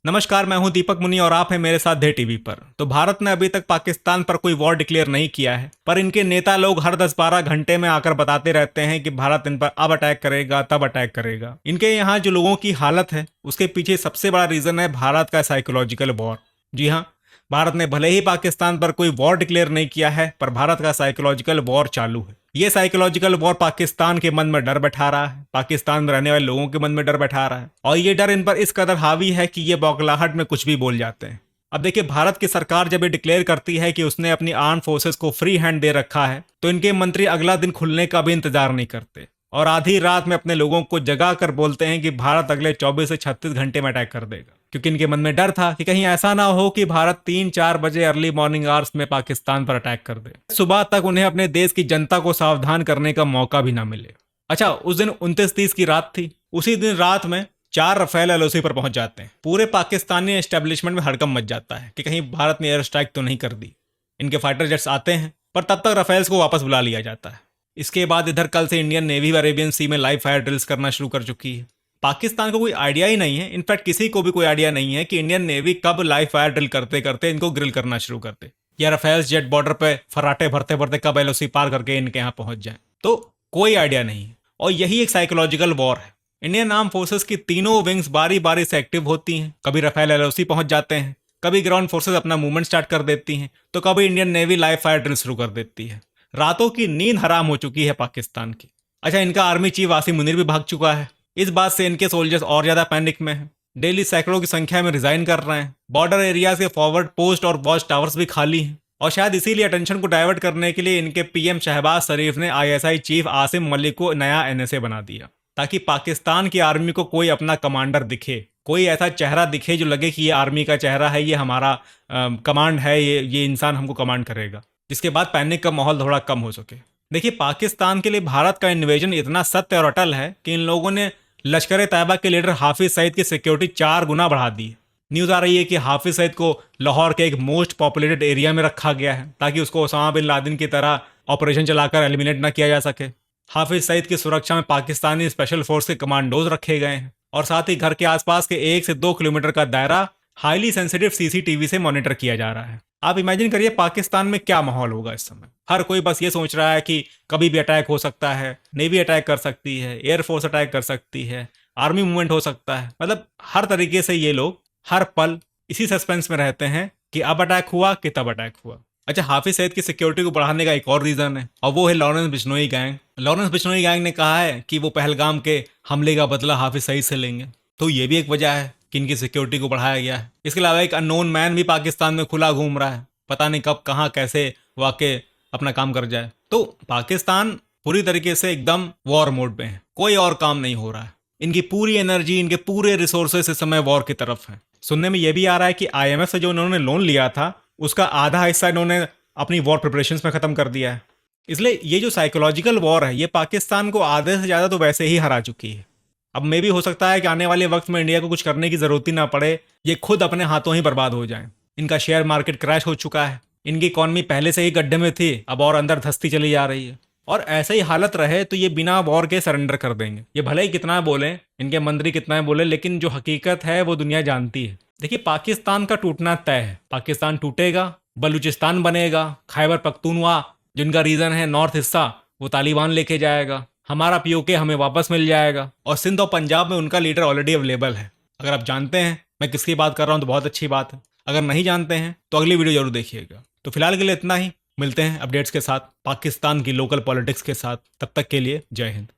नमस्कार, मैं हूं दीपक मुनि और आप हैं मेरे साथ डे टीवी पर। तो भारत ने अभी तक पाकिस्तान पर कोई वॉर डिक्लेयर नहीं किया है, पर इनके नेता लोग हर 10-12 घंटे में आकर बताते रहते हैं कि भारत इन पर अब अटैक करेगा, तब अटैक करेगा। इनके यहाँ जो लोगों की हालत है उसके पीछे सबसे बड़ा रीजन है भारत का साइकोलॉजिकल वॉर। जी हाँ, भारत ने भले ही पाकिस्तान पर कोई वॉर डिक्लेयर नहीं किया है, पर भारत का साइकोलॉजिकल वॉर चालू है। ये साइकोलॉजिकल वॉर पाकिस्तान के मन में डर बैठा रहा है, पाकिस्तान में रहने वाले लोगों के मन में डर बैठा रहा है, और ये डर इन पर इस कदर हावी है कि ये बौखलाहट में कुछ भी बोल जाते हैं। अब देखिए, भारत की सरकार जब ये डिक्लेयर करती है कि उसने अपनी आर्म फोर्सेस को फ्री हैंड दे रखा है, तो इनके मंत्री अगला दिन खुलने का भी इंतजार नहीं करते और आधी रात में अपने लोगों को जगा कर बोलते हैं कि भारत अगले 24 से 36 घंटे में अटैक कर देगा, क्योंकि इनके मन में डर था कि कहीं ऐसा ना हो कि भारत 3-4 बजे अर्ली मॉर्निंग आवर्स में पाकिस्तान पर अटैक कर दे। सुबह तक उन्हें अपने देश की जनता को सावधान करने का मौका भी ना मिले। अच्छा, उस दिन 29-30 की रात थी। उसी दिन रात में 4 रफेल एलओसी पर पहुंच जाते हैं। पूरे पाकिस्तानी एस्टेब्लिशमेंट में हड़कंप मच जाता है कि कहीं भारत ने एयर स्ट्राइक तो नहीं कर दी। इनके फाइटर जेट्स आते हैं, पर तब तक रफेल्स को वापस बुला लिया जाता है। इसके बाद इधर कल से इंडियन नेवी अरेबियन सी में लाइव फायर ड्रिल्स करना शुरू कर चुकी है। पाकिस्तान को कोई आइडिया ही नहीं है, इनफैक्ट किसी को भी कोई आइडिया नहीं है कि इंडियन नेवी कब लाइव फायर ड्रिल करते करते इनको ग्रिल करना शुरू करते, या रफेल्स जेट बॉर्डर पे फराटे भरते भरते कब एलओसी पार करके इनके यहाँ पहुंच जाए। तो कोई आइडिया नहीं है, और यही एक साइकोलॉजिकल वॉर है। इंडियन आर्म फोर्सेस की तीनों विंग्स बारी बारी से एक्टिव होती हैं। कभी रफेल एलओसी पहुंच जाते हैं, कभी ग्राउंड फोर्सेस अपना मूवमेंट स्टार्ट कर देती हैं, तो कभी Indian navy live fire drill शुरू कर देती है। रातों की नींद हराम हो चुकी है पाकिस्तान की। अच्छा, इनका आर्मी चीफ आसिम मुनीर भी भाग चुका है। इस बात से इनके सोल्जर्स और ज्यादा पैनिक में हैं। डेली सैकड़ों की संख्या में रिजाइन कर रहे हैं। बॉर्डर एरियाज के फॉरवर्ड पोस्ट और वॉच टावर्स भी खाली हैं, और शायद इसीलिए अटेंशन को डाइवर्ट करने के लिए इनके पीएम शहबाज शरीफ ने आईएसआई चीफ आसिम मलिक को नया एनएसए बना दिया, ताकि पाकिस्तान की आर्मी को कोई अपना कमांडर दिखे, कोई ऐसा चेहरा दिखे जो लगे कि ये आर्मी का चेहरा है, ये हमारा कमांड है, ये इंसान हमको कमांड करेगा, जिसके बाद पैनिक का माहौल थोड़ा कम हो सके। देखिए, पाकिस्तान के लिए भारत का इन्वेजन इतना सत्य और अटल है कि इन लोगों ने लश्कर तैयबा के लीडर हाफिज सईद की सिक्योरिटी 4 गुना बढ़ा दी। न्यूज़ आ रही है कि हाफिज सईद को लाहौर के एक मोस्ट पॉपुलेटेड एरिया में रखा गया है, ताकि उसको ओसामा बिन लादेन की तरह ऑपरेशन चलाकर एलिमिनेट ना किया जा सके। हाफिज सईद की सुरक्षा में पाकिस्तानी स्पेशल फोर्स के कमांडोज रखे गए हैं, और साथ ही घर के आसपास के 1 से 2 किलोमीटर का दायरा हाईली सेंसिटिव सीसीटीवी से मॉनिटर किया जा रहा है। आप इमेजिन करिए पाकिस्तान में क्या माहौल होगा इस समय। हर कोई बस ये सोच रहा है कि कभी भी अटैक हो सकता है, नेवी अटैक कर सकती है, एयरफोर्स अटैक कर सकती है, आर्मी मूवमेंट हो सकता है। मतलब हर तरीके से ये लोग हर पल इसी सस्पेंस में रहते हैं कि अब अटैक हुआ कि तब अटैक हुआ। अच्छा, हाफिज सईद की सिक्योरिटी को बढ़ाने का एक और रीजन है, और वो है Lawrence Bishnoi gang. Lawrence Bishnoi gang ने कहा है कि वो पहलगाम के हमले का बदला हाफिज सईद से लेंगे, तो ये भी एक वजह है कि इनकी सिक्योरिटी को बढ़ाया गया है। इसके अलावा एक अननोन मैन भी पाकिस्तान में खुला घूम रहा है, पता नहीं कब कहाँ कैसे वाकई अपना काम कर जाए। तो पाकिस्तान पूरी तरीके से एकदम वॉर मोड में है, कोई और काम नहीं हो रहा है। इनकी पूरी एनर्जी, इनके पूरे रिसोर्सेस इस समय वॉर की तरफ है। सुनने में यह भी आ रहा है कि आईएमएफ से जो उन्होंने लोन लिया था उसका आधा हिस्सा इन्होंने अपनी वॉर प्रिपरेशंस में खत्म कर दिया है। इसलिए ये जो साइकोलॉजिकल वॉर है, ये पाकिस्तान को आधे से ज्यादा तो वैसे ही हरा चुकी है। अब मे भी हो सकता है कि आने वाले वक्त में इंडिया को कुछ करने की जरूरत ही ना पड़े, ये खुद अपने हाथों ही बर्बाद हो जाए। इनका शेयर मार्केट क्रैश हो चुका है, इनकी इकॉनमी पहले से ही गड्ढे में थी, अब और अंदर धंसती चली जा रही है, और ऐसे ही हालत रहे तो ये बिना वॉर के सरेंडर कर देंगे। ये भले ही कितना बोले, इनके मंत्री कितना बोले, लेकिन जो हकीकत है वो दुनिया जानती है। देखिए, पाकिस्तान का टूटना तय है। पाकिस्तान टूटेगा, बलूचिस्तान बनेगा, खैबर पख्तूनवा जिनका रीजन है नॉर्थ हिस्सा, वो तालिबान लेके जाएगा, हमारा पीओके हमें वापस मिल जाएगा, और सिंध और पंजाब में उनका लीडर ऑलरेडी अवेलेबल है। अगर आप जानते हैं मैं किसकी बात कर रहा हूं तो बहुत अच्छी बात है, अगर नहीं जानते हैं तो अगली वीडियो जरूर देखिएगा। तो फिलहाल के लिए इतना ही, मिलते हैं अपडेट्स के साथ, पाकिस्तान की लोकल पॉलिटिक्स के साथ। तब तक के लिए जय हिंद।